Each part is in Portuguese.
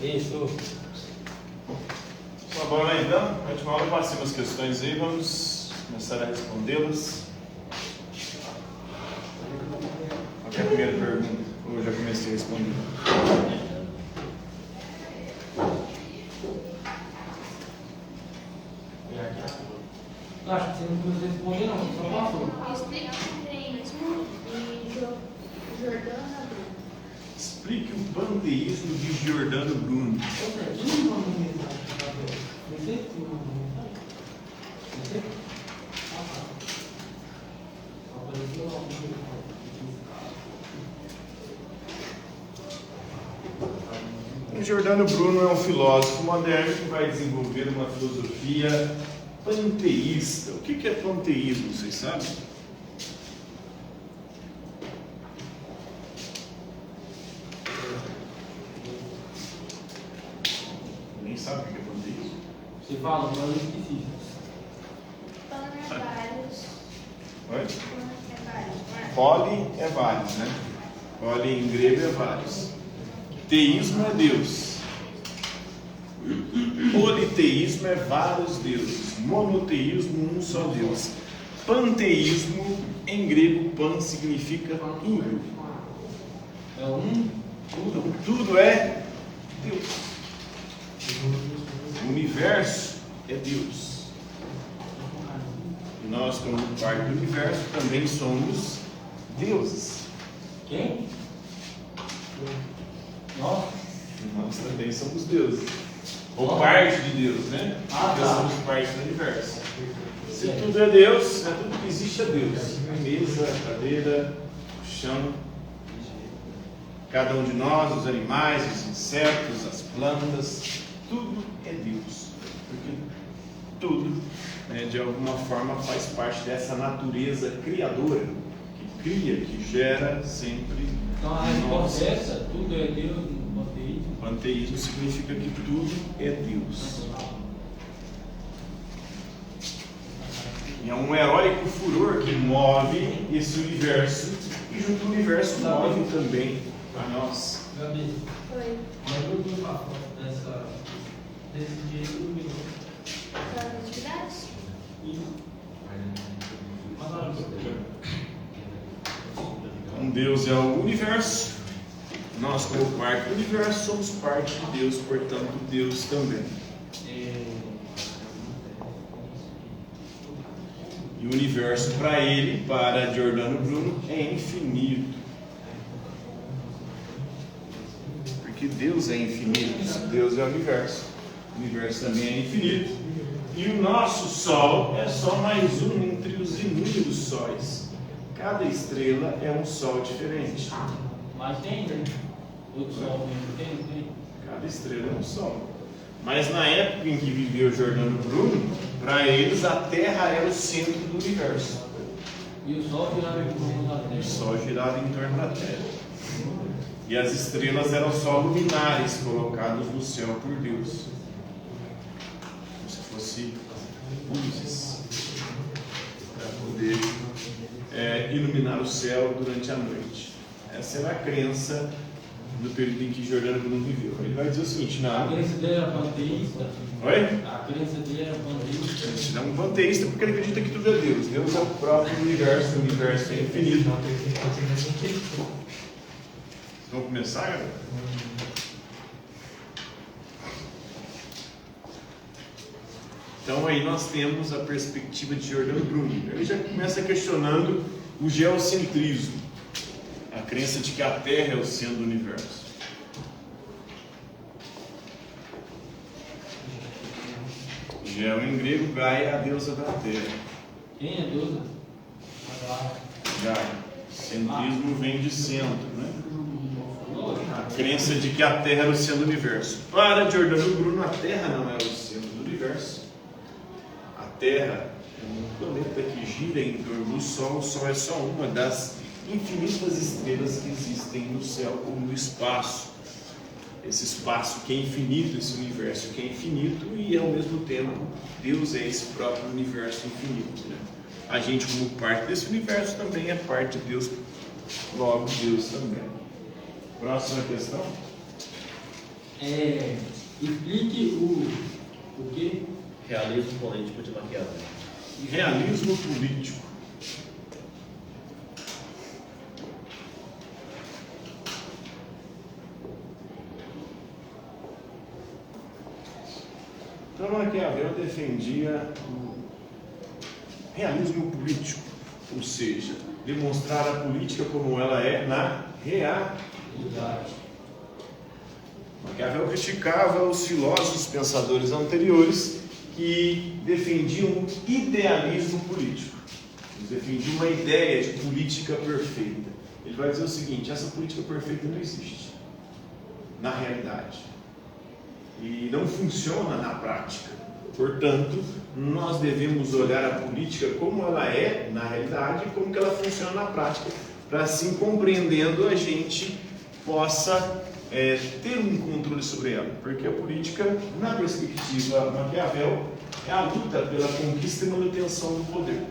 Isso. Tá bom, né, então? Na última aula eu passei umas questões aí, vamos começar a respondê-las. Qual que é a primeira pergunta? Ou eu já comecei a responder? Acho que você não precisa responder não, só passou. Explique o panteísmo de Jordano Bruno. Explique o panteísmo de Giordano Bruno. O Giordano Bruno é um filósofo moderno que vai desenvolver uma filosofia panteísta. O que é panteísmo, vocês sabem? Nem sabe o que é panteísmo? Você fala, mas eu esqueci. Pan é vários. Oi? Pan é vários. Poli é vários, né? Poli em grego é vários. Teísmo é Deus. Politeísmo é vários deuses. Monoteísmo, um só Deus. Panteísmo, em grego, pan significa tudo. É um, Então, tudo é Deus. O universo é Deus. E nós, como parte do universo, também somos deuses. quem? Nossa. Nós também somos deuses. Ou parte de Deus, né? Ah, Porque tá. somos parte do universo. Se tudo é Deus, tudo que existe é Deus. A mesa, a cadeira, o chão. Cada um de nós, os animais, os insetos, as plantas, tudo é Deus. Porque tudo, de alguma forma, faz parte dessa natureza criadora, que cria, que gera sempre. Então a resposta é essa, tudo é Deus no panteísmo. Panteísmo significa que tudo é Deus. E é um heróico furor que move esse universo, e junto ao universo move também a nós. Gabi, Oi. lembra de uma foto desse dia do minuto? Das atividades? Um Deus é o universo, nós, como parte do universo, somos parte de Deus, portanto, Deus também. E o universo, para ele, para Giordano Bruno, é infinito. Porque Deus é infinito, se Deus é o universo também é infinito. E o nosso Sol é só mais um entre os inúmeros sóis. Cada estrela é um Sol diferente. Mas tem, né? Outro sol mesmo, tem. Cada estrela é um Sol. Mas na época em que viveu Giordano Bruno, para eles a Terra era o centro do universo. E o sol girava em torno da Terra. O Sol girava em torno da Terra. E as estrelas eram só luminares colocados no céu por Deus. Como se fossem luzes para poder iluminar o céu durante a noite. Essa era a crença do período em que Giordano Bruno viveu. Ele vai dizer o seguinte: A não. crença dele era panteísta. Oi? A crença dele era panteísta. Ele é um panteísta porque ele acredita que tudo é Deus. Deus é o próprio universo, o universo é infinito. Vamos começar, galera? Então aí nós temos a perspectiva de Giordano Bruno. Ele já começa questionando o geocentrismo, a crença de que a Terra é o centro do universo. Geo em grego, Gaia é a deusa da Terra. Quem é Deus? Gaia. Centrismo vem de centro, né? A crença de que a Terra era o centro do universo. Para Giordano Bruno, a Terra não era o centro do universo. A Terra é um planeta que gira em torno do Sol. O Sol é só uma das infinitas estrelas que existem no céu ou no espaço. Esse espaço que é infinito, esse universo que é infinito, e ao mesmo tempo Deus é esse próprio universo infinito, né? A gente, como parte desse universo, também é parte de Deus, logo Deus também. Próxima questão. Explique o quê? Realismo político de Maquiavel. Realismo político. Então Maquiavel defendia o realismo político, ou seja, demonstrar a política como ela é na realidade. Maquiavel criticava os filósofos pensadores anteriores que defendiam um idealismo político. Eles defendiam uma ideia de política perfeita. Ele vai dizer o seguinte: essa política perfeita não existe na realidade e não funciona na prática. Portanto, nós devemos olhar a política como ela é na realidade e como que ela funciona na prática, para assim, compreendendo, a gente possa ter um controle sobre ela. Porque a política, na perspectiva Maquiavel, é a luta pela conquista e manutenção do poder.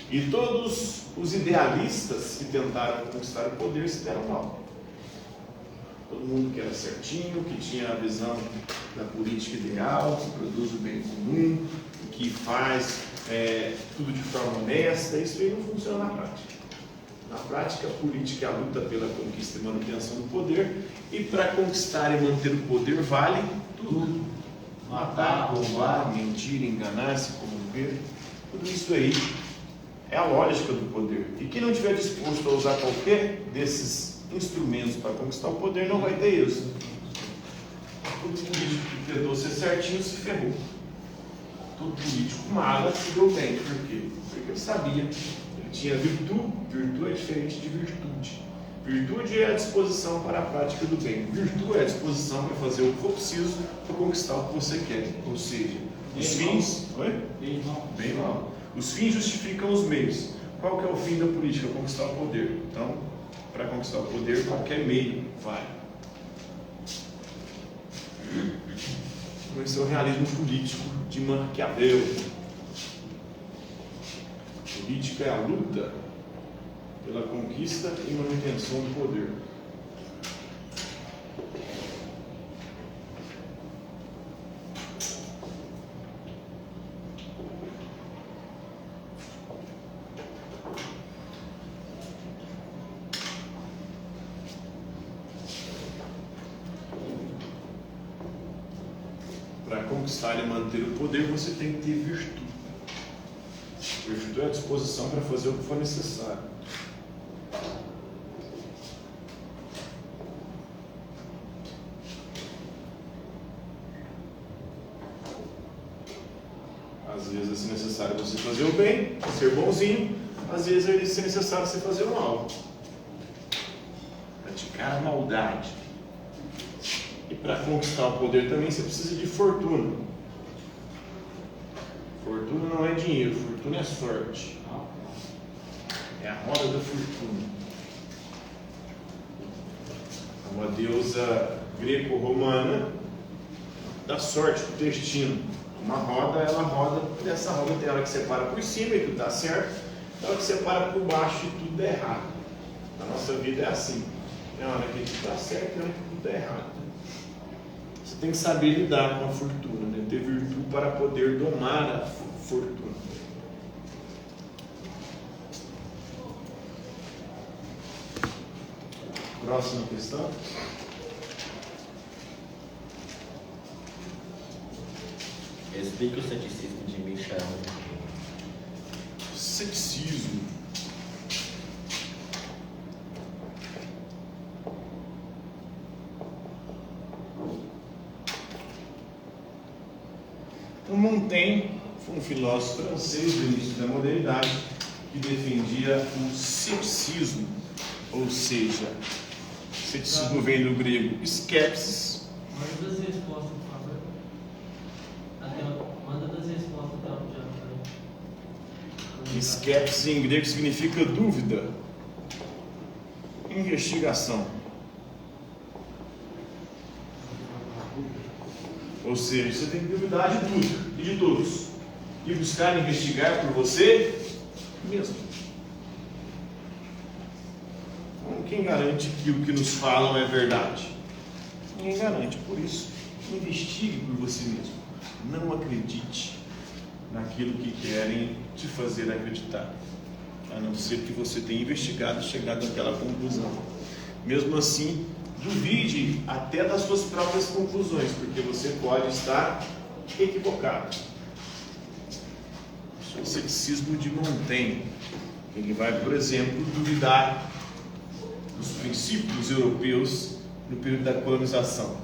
E todos os idealistas que tentaram conquistar o poder se deram mal. Todo mundo que era certinho, que tinha a visão da política ideal, que produz o bem comum, que faz tudo de forma honesta, isso aí não funciona na prática. Na prática, a política é a luta pela conquista e manutenção do poder, e para conquistar e manter o poder vale tudo. Matar, roubar, mentir, enganar, se corromper, tudo isso aí é a lógica do poder. E quem não estiver disposto a usar qualquer desses instrumentos para conquistar o poder não vai ter êxito. Todo político que tentou ser certinho se ferrou. Todo político mala se deu bem. Por quê? Porque ele sabia. Ele tinha virtude. Virtude é diferente de virtude. Virtude é a disposição para a prática do bem. Virtude é a disposição para fazer o que for preciso para conquistar o que você quer. Ou seja, os fins... Oi? Bem mal. Os fins justificam os meios. Qual que é o fim da política? Conquistar o poder. Então, para conquistar o poder, qualquer meio vale. Esse é o realismo político de Maquiavel. Política é a luta pela conquista e manutenção do poder. Para conquistar e manter o poder, você tem que ter virtude. Virtude é a disposição para fazer o que for necessário. Às vezes é necessário você fazer o bem, ser bonzinho. Às vezes é necessário você fazer o mal, praticar a maldade. E para conquistar o poder também você precisa de fortuna. Fortuna não é dinheiro, fortuna é sorte. É a roda da fortuna. Uma deusa greco-romana da sorte, do destino. Uma roda, ela roda, dessa roda tem hora que você para por cima e tudo dá certo, tem hora que você para por baixo e tudo dá errado. A nossa vida é assim. Tem hora que tudo dá certo e tem hora que tudo dá errado. Você tem que saber lidar com a fortuna, né? Ter virtude para poder domar a fortuna. Próxima questão. Explique o ceticismo de Michel. Ceticismo. Então, Montaigne foi um filósofo francês do início da modernidade que defendia o ceticismo, ou seja, ceticismo vem do grego skepsis. Manda das respostas, por favor. Manda das respostas até o já. Skepsis em grego significa dúvida, investigação. Ou seja, você tem que duvidar de tudo e de todos e buscar investigar por você mesmo. Então, quem garante que o que nos falam é verdade? ninguém garante. Por isso, investigue por você mesmo. Não acredite naquilo que querem te fazer acreditar, a não ser que você tenha investigado e chegado àquela conclusão. Mesmo assim, duvide até das suas próprias conclusões, porque você pode estar equivocado. O ceticismo de Montaigne, ele vai, por exemplo, duvidar dos princípios europeus no período da colonização.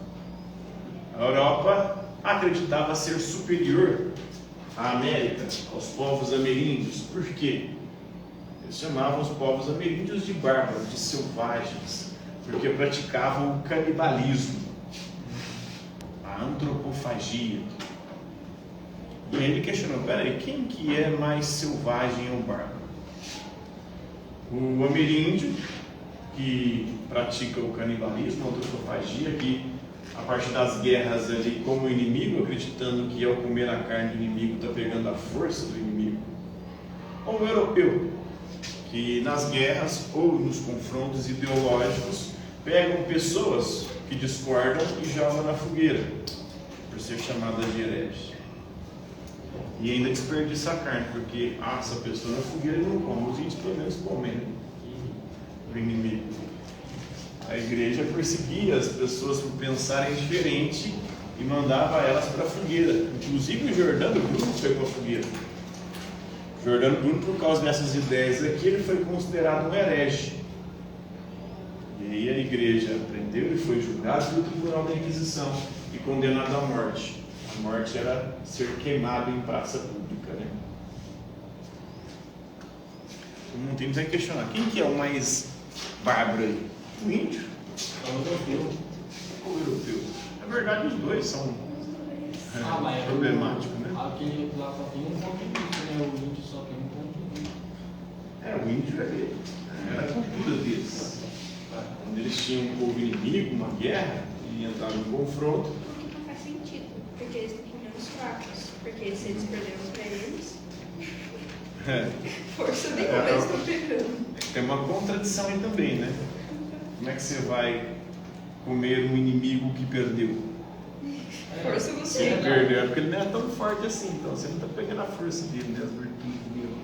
A Europa acreditava ser superior à América, aos povos ameríndios. Por quê? Eles chamavam os povos ameríndios de bárbaros, de selvagens, porque praticavam o canibalismo, a antropofagia. E ele questionou, peraí, quem que é mais selvagem ou bárbaro? O ameríndio, que pratica o canibalismo, a antropofagia, que a partir das guerras ali como inimigo, acreditando que ao comer a carne do inimigo está pegando a força do inimigo. Ou o europeu, que nas guerras ou nos confrontos ideológicos pegam pessoas que discordam e jogam na fogueira, por ser chamadas de hereges. E ainda desperdiça a carne, porque essa pessoa na fogueira não come, os índios pelo menos comem, né? O inimigo. A igreja perseguia as pessoas por pensarem diferente e mandava elas para a fogueira. Inclusive o Giordano Bruno foi para a fogueira. Giordano Bruno, por causa dessas ideias aqui, ele foi considerado um herege. E aí a igreja prendeu e foi julgado pelo Tribunal da Inquisição e condenado à morte. A morte era ser queimado em praça pública, né? O Montaigne vai questionar, quem que é o mais bárbaro aí? O índio? O europeu. Ou o europeu? Na verdade, os dois são Mas problemáticos, né? Aquele lá só tem um ponto de vista, né? O índio só tem um ponto de vista. O índio era a cultura deles. Quando eles tinham um povo inimigo, uma guerra, e entraram em confronto. O que não faz sentido, porque eles não comiam os fracos. Porque se eles perderam para eles, força nenhuma eles estão pegando. Tem uma contradição aí também, né? Como é que você vai comer um inimigo que perdeu? Força não Se tem. ele perdeu é porque ele não é tão forte assim, então você não está pegando a força dele, né? As virtudes dele.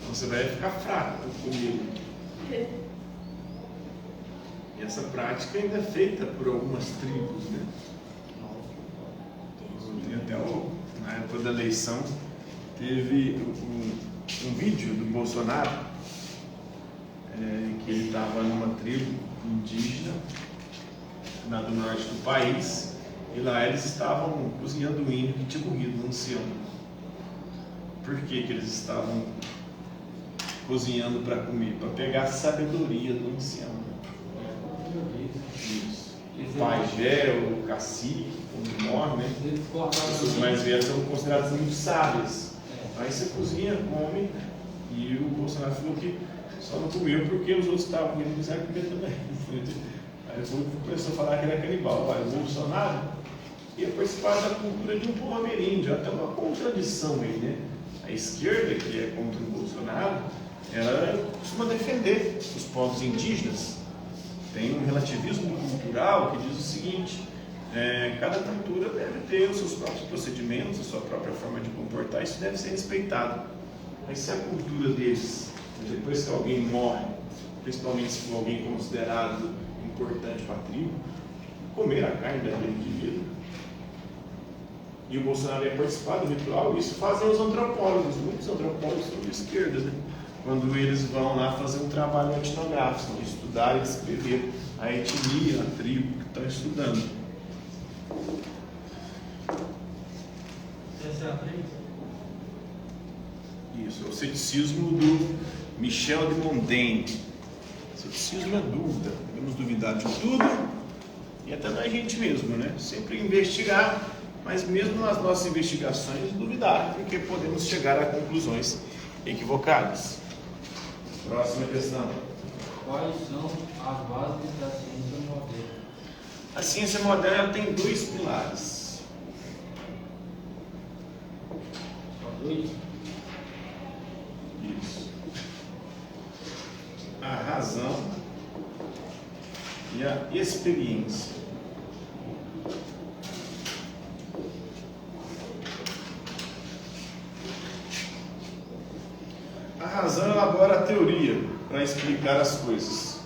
Então você vai ficar fraco com ele. E essa prática ainda é feita por algumas tribos, né? Tem até na época da eleição, teve um vídeo do Bolsonaro, que ele estava numa tribo indígena, lá do norte do país, e lá eles estavam cozinhando o índio que tinha morrido no anciano. Por que eles estavam cozinhando para comer? Para pegar a sabedoria do ancião. Isso. O pajé, o cacique, quando morre, né? As pessoas mais velhas são consideradas muito sábias. Aí você cozinha, come, e o Bolsonaro falou que só não comeu porque os outros estavam comendo e quiseram comer também. Aí ele começou a falar que era canibal. O Bolsonaro ia participar da cultura de um povo ameríndio, até uma contradição aí, né? A esquerda, que é contra o Bolsonaro, ela costuma defender os povos indígenas. Tem um relativismo cultural que diz o seguinte: cada cultura deve ter os seus próprios procedimentos, a sua própria forma de comportar, isso deve ser respeitado. Mas se a cultura deles, depois que alguém morre, principalmente se for alguém considerado importante para a tribo, comer a carne daquele indivíduo, e o Bolsonaro ia participar do ritual, isso fazem os antropólogos. Muitos antropólogos são de esquerda, né? Quando eles vão lá fazer um trabalho etnográfico, de estudar e descrever a etnia, a tribo que estão estudando. Essa é a tribo? Isso, é o ceticismo do Michel de Montaigne. Ceticismo é dúvida, devemos duvidar de tudo e até da gente mesmo, né? Sempre investigar, mas mesmo nas nossas investigações duvidar, porque podemos chegar a conclusões equivocadas. Próxima questão. Quais são as bases da ciência moderna? A ciência moderna tem dois pilares. Só dois? Isso. A razão e a experiência. A razão elabora a teoria para explicar as coisas.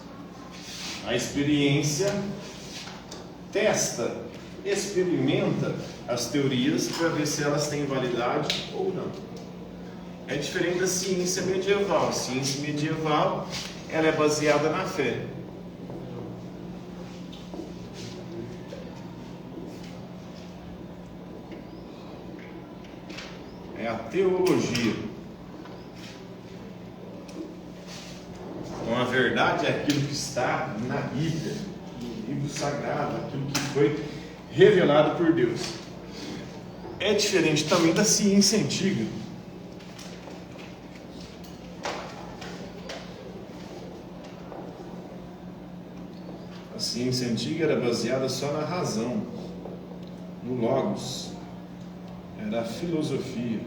A experiência testa, experimenta as teorias para ver se elas têm validade ou não. É diferente da ciência medieval. A ciência medieval, ela é baseada na fé. É a teologia. Então a verdade é aquilo que está na Bíblia, no livro sagrado, aquilo que foi revelado por Deus. É diferente também da ciência antiga. A ciência antiga era baseada só na razão, no logos, era a filosofia.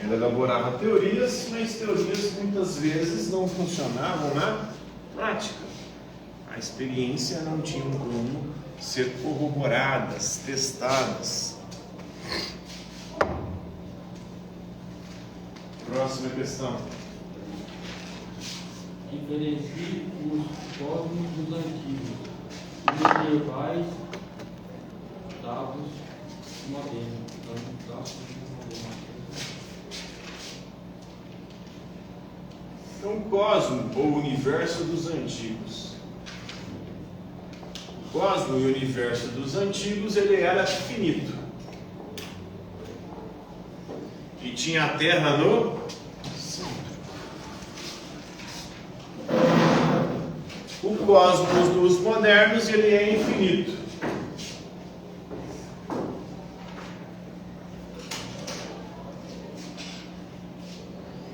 Ela elaborava teorias, mas teorias muitas vezes não funcionavam na prática. A experiência não tinha como ser corroboradas, testadas. Próxima questão. Diferencie os cosmos dos antigos, medievais, dados modernos. Então, o cosmo ou universo dos antigos. O cosmo e o universo dos antigos, ele era finito. E tinha a Terra no centro. O cosmos dos modernos, ele é infinito.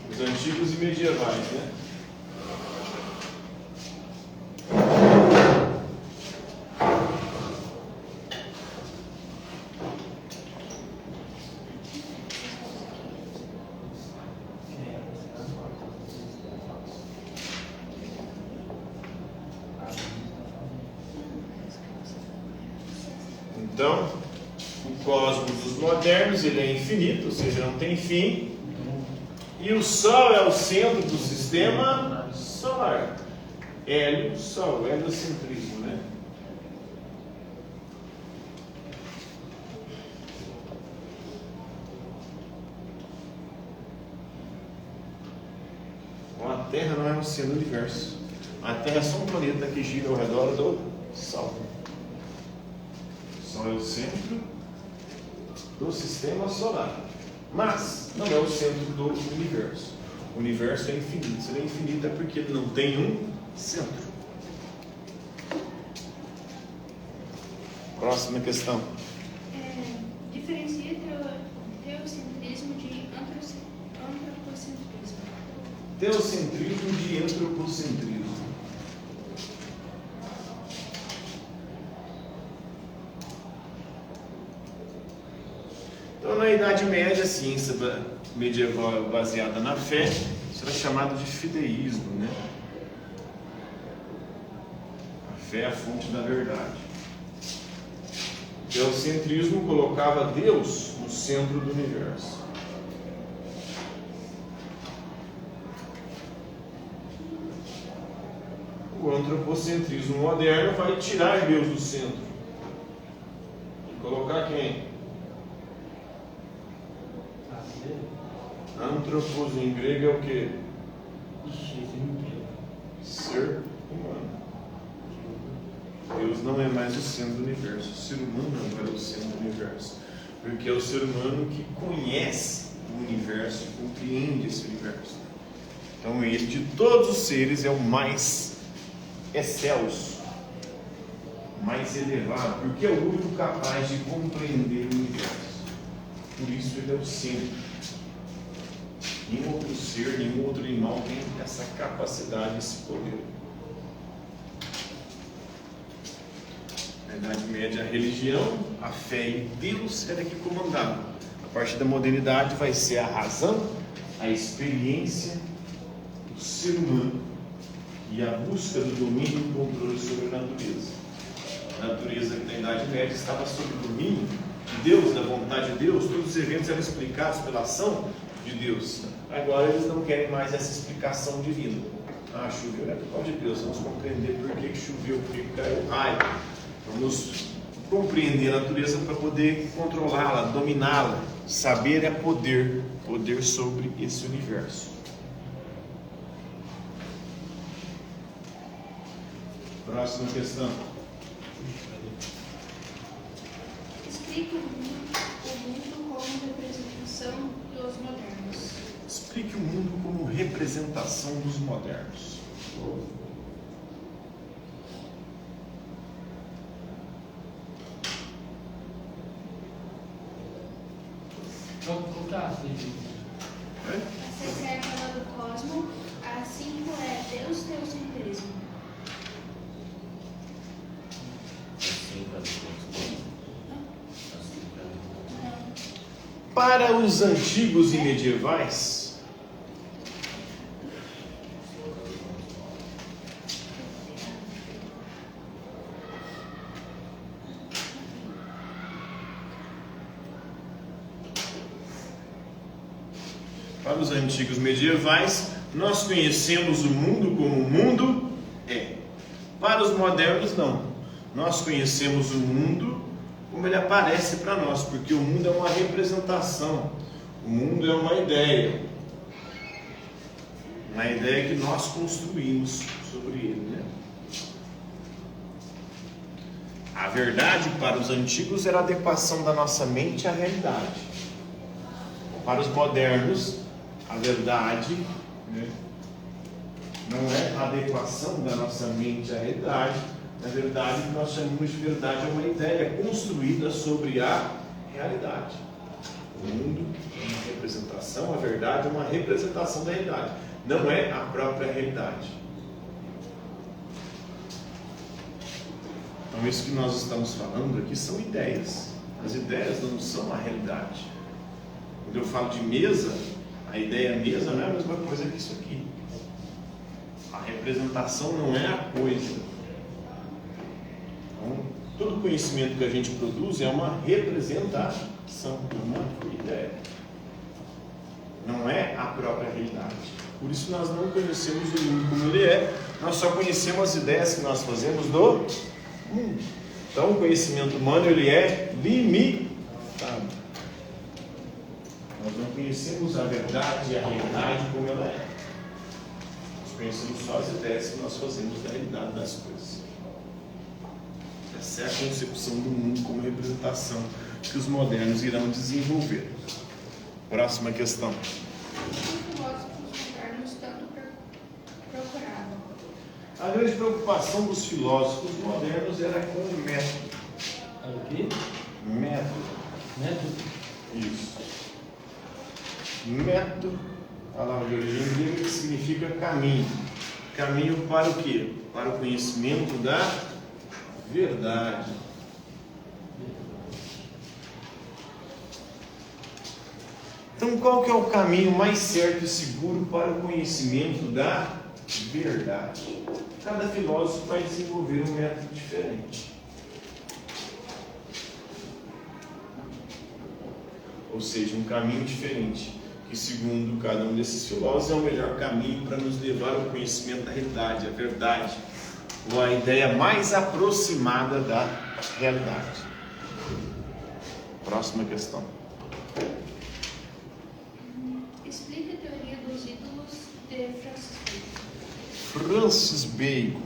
Os antigos e medievais, né? Então, o cosmos dos modernos, ele é infinito, ou seja, não tem fim. E o Sol é o centro do sistema solar. Hélio, Sol, heliocentrismo, né? Então, a Terra não é o centro do universo. A Terra é só um planeta que gira ao redor do Sol. O Sol é o centro do sistema solar. Mas não é o centro do universo. O universo é infinito. Se ele é infinito é porque ele não tem um centro. Próxima questão. Diferencia teocentrismo de antropocentrismo. Teocentrismo de antropocentrismo. Então, na Idade Média, a ciência medieval baseada na fé, isso era chamado de fideísmo, né? A fé é a fonte da verdade. O teocentrismo colocava Deus no centro do universo. O antropocentrismo moderno vai tirar Deus do centro e colocar quem? Antropos em grego é o que? Ser humano. Deus não é mais o centro do universo. O ser humano agora é o centro do universo. Porque é o ser humano que conhece o universo, compreende esse universo. Então ele, de todos os seres, é o mais excelso, mais elevado, porque é o único capaz de compreender o universo. Por isso ele é o centro. Nenhum outro ser, nenhum outro animal tem essa capacidade, esse poder. Na Idade Média, a religião, a fé e Deus era que comandava. A partir da modernidade vai ser a razão, a experiência ser humano e a busca do domínio e controle sobre a natureza. A natureza que na Idade Média estava sob o domínio de Deus, da vontade de Deus, todos os eventos eram explicados pela ação de Deus. Agora eles não querem mais essa explicação divina. Ah, choveu é por causa de Deus, vamos compreender por que choveu, por que caiu raio. Vamos compreender a natureza para poder controlá-la, dominá-la. Saber é poder, poder sobre esse universo. Próxima questão. Explique o mundo como representação dos modernos. Explique o mundo como representação dos modernos. Como tá assim? A 6 é aquela do cosmo, a 5 é Deus teocentrismo. Assim, Para os antigos e medievais, nós conhecemos o mundo como o mundo é. Para os modernos, não. Nós conhecemos o mundo como ele aparece para nós, porque o mundo é uma representação, o mundo é uma ideia que nós construímos sobre ele, né? A verdade para os antigos era a adequação da nossa mente à realidade. Para os modernos, a verdade, né, não é a adequação da nossa mente à realidade. Na verdade, o que nós chamamos de verdade é uma ideia construída sobre a realidade. O mundo é uma representação, a verdade é uma representação da realidade, não é a própria realidade. Então, isso que nós estamos falando aqui são ideias. As ideias não são a realidade. Quando eu falo de mesa, a ideia mesa não é a mesma coisa que isso aqui. A representação não é a coisa. Então, todo conhecimento que a gente produz é uma representação, uma ideia. Não é a própria realidade. Por isso nós não conhecemos o mundo como ele é, nós só conhecemos as ideias que nós fazemos do mundo. Então o conhecimento humano ele é limitado. Nós não conhecemos a verdade e a realidade como ela é. Nós conhecemos só as ideias que nós fazemos da realidade das coisas. Essa é a concepção do mundo como representação que os modernos irão desenvolver. Próxima questão. Os filósofos modernos tanto procuravam. A grande preocupação dos filósofos modernos era com o método. Era o quê? Método. Método? Isso. Método, a palavra de origem grega que significa caminho. Caminho para o quê? Para o conhecimento da verdade. Então, qual que é o caminho mais certo e seguro para o conhecimento da verdade? Cada filósofo vai desenvolver um método diferente. Ou seja, um caminho diferente, que segundo cada um desses filósofos é o melhor caminho para nos levar ao conhecimento da realidade, a verdade, ou a ideia mais aproximada da realidade. Próxima questão. Explique a teoria dos ídolos de Francis Bacon. Francis Bacon.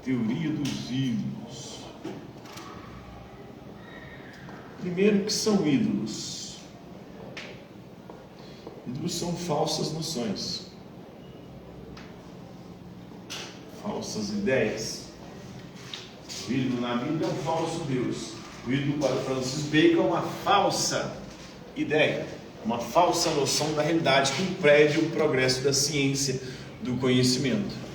Teoria dos ídolos. Primeiro, que são ídolos? Ídolos são falsas noções, falsas ideias. O ídolo na Bíblia é um falso Deus. O ídolo para Francis Bacon é uma falsa ideia, uma falsa noção da realidade que impede o progresso da ciência, do conhecimento.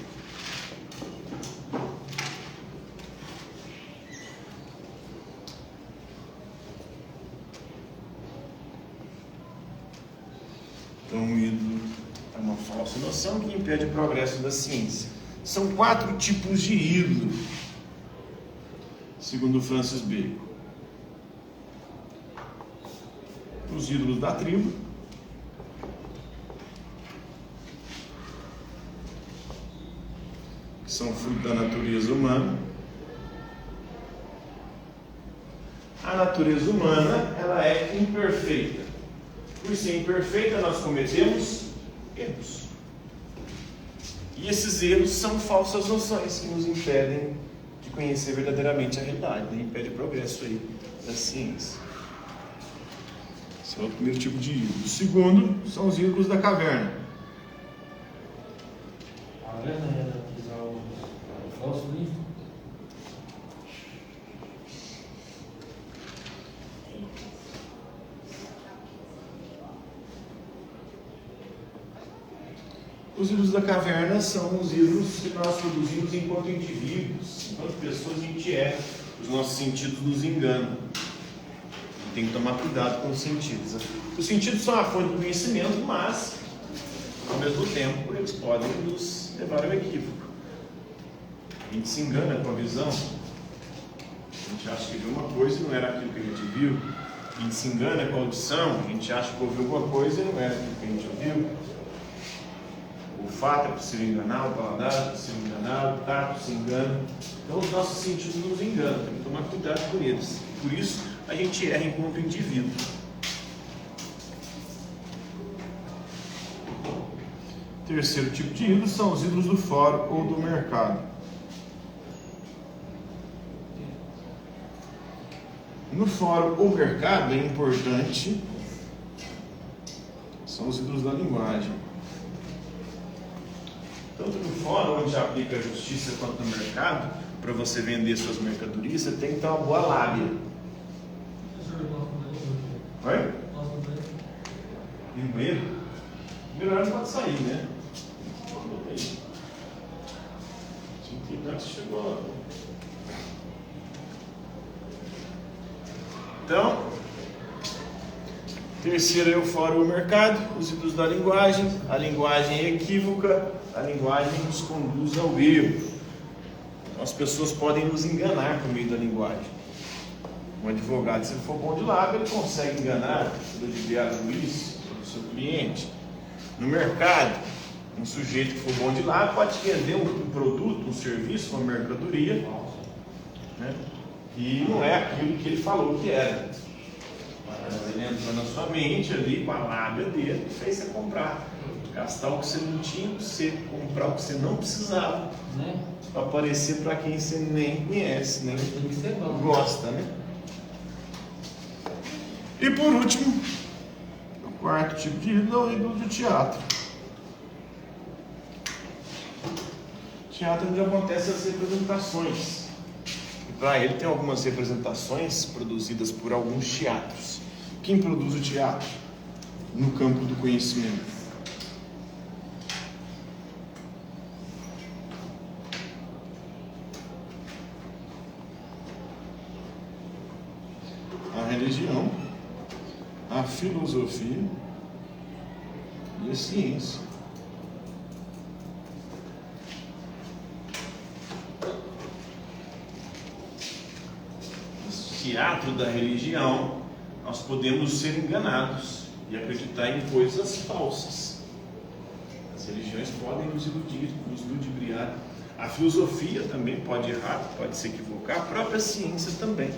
Então, o ídolo É uma falsa noção que impede o progresso da ciência. São 4 tipos de ídolo, segundo Francis Bacon. Os ídolos da tribo, que são fruto da natureza humana. A natureza humana, ela é imperfeita. Por ser imperfeita, nós cometemos erros. E esses erros são falsas noções que nos impedem de conhecer verdadeiramente a realidade, né? Impede o progresso aí da ciência. Esse é o primeiro tipo de ídolo. O segundo são os ídolos da caverna. A Ana era pisar o falso livro. Os ídolos da caverna são os ídolos que nós produzimos enquanto indivíduos, enquanto pessoas. A gente os nossos sentidos nos enganam. Tem que tomar cuidado com os sentidos. Os sentidos são a fonte do conhecimento, mas, ao mesmo tempo, eles podem nos levar ao equívoco. A gente se engana com a visão. A gente acha que viu uma coisa e não era aquilo que a gente viu. A gente se engana com a audição. A gente acha que ouviu alguma coisa e não era aquilo que a gente ouviu. O olfato é possível enganar, o paladar é possível enganar, o tato se engana. Então os nossos sentidos nos enganam, tem que tomar cuidado com eles. Por isso a gente erra enquanto indivíduo. Terceiro tipo de ídolos são os ídolos do fórum ou do mercado. No fórum ou mercado é importante, são os ídolos da linguagem. Tanto no fórum, onde aplica a justiça, quanto no mercado, para você vender suas mercadorias, você tem que ter uma boa lábia. Oi? E no banheiro? No banheiro não pode sair, né? Chegou lá. Então, terceiro é o fórum ou mercado, os ídolos da linguagem. A linguagem é equívoca, a linguagem nos conduz ao erro. As pessoas podem nos enganar por meio da linguagem. Um advogado, se ele for bom de lábio, ele consegue enganar o advogado Luiz, o seu cliente. No mercado, um sujeito que for bom de lábio pode vender um produto, um serviço, uma mercadoria, né? E não é aquilo que ele falou que era. Mas ele entrou na sua mente ali com a lábia dele e fez você comprar. Gastar o que você não tinha, você comprar o que você não precisava, Né? para aparecer para quem você nem conhece, nem Tem que ser bom. gosta, né? E por último, o quarto tipo de ídolo é o ídolo do teatro. Teatro onde acontecem as representações. E para ele tem algumas representações produzidas por alguns teatros. Quem produz o teatro? No campo do conhecimento. A religião, a filosofia e a ciência. No teatro da religião, nós podemos ser enganados e acreditar em coisas falsas. As religiões podem nos iludir, nos ludibriar. A filosofia também pode errar, pode se equivocar, a própria ciência também.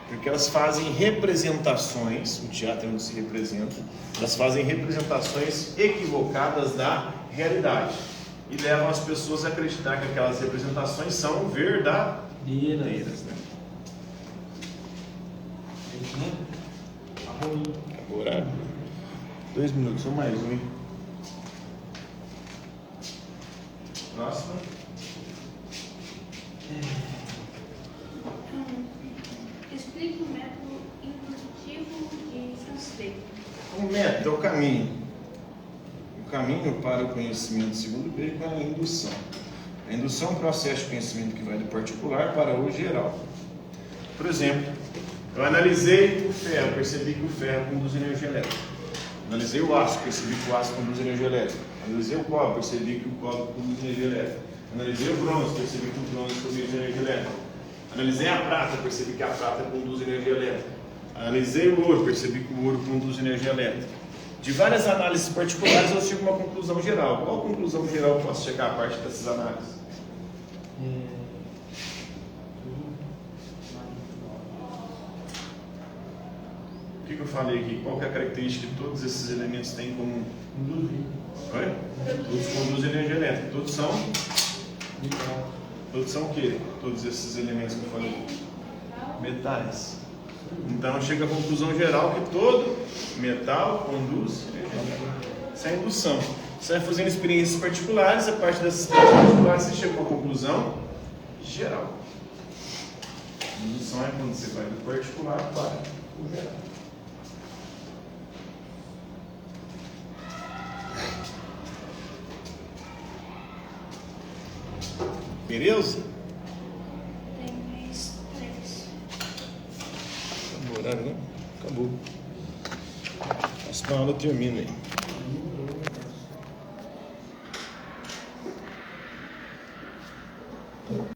Porque elas fazem representações, o teatro não se representa, elas fazem representações equivocadas da realidade e levam as pessoas a acreditar que aquelas representações são verdadeiras, né? Acabou o horário. 2 minutos ou mais um, hein? Próxima. Explique o método indutivo de Francis Bacon. O método é o caminho. O caminho para o conhecimento, segundo Bacon, é a indução. A indução é um processo de conhecimento que vai do particular para o geral. Por exemplo, eu analisei o ferro, percebi que o ferro conduz energia elétrica. Analisei o aço, percebi que o aço conduz energia elétrica. Analisei o cobre, percebi que o cobre conduz energia elétrica. Analisei o bronze, percebi que o bronze conduz energia elétrica. Analisei a prata, percebi que a prata conduz energia elétrica. Analisei o ouro, percebi que o ouro conduz energia elétrica. De várias análises particulares, eu chego a uma conclusão geral. Qual conclusão geral eu posso chegar a partir dessas análises? O que eu falei aqui? Qual que é a característica que todos esses elementos têm em comum? Oi? Todos conduzem energia elétrica. Todos são o quê? Todos esses elementos que eu falei? Metais. Então chega à conclusão geral que todo metal conduz energia elétrica. Isso é indução. Você vai fazendo experiências particulares, a partir dessas experiências particulares você chega a uma conclusão geral. Indução é quando você vai do particular para o geral. Beleza? Tem mais 3. Acabou o horário, né? Acabou. A próxima aula termina aí.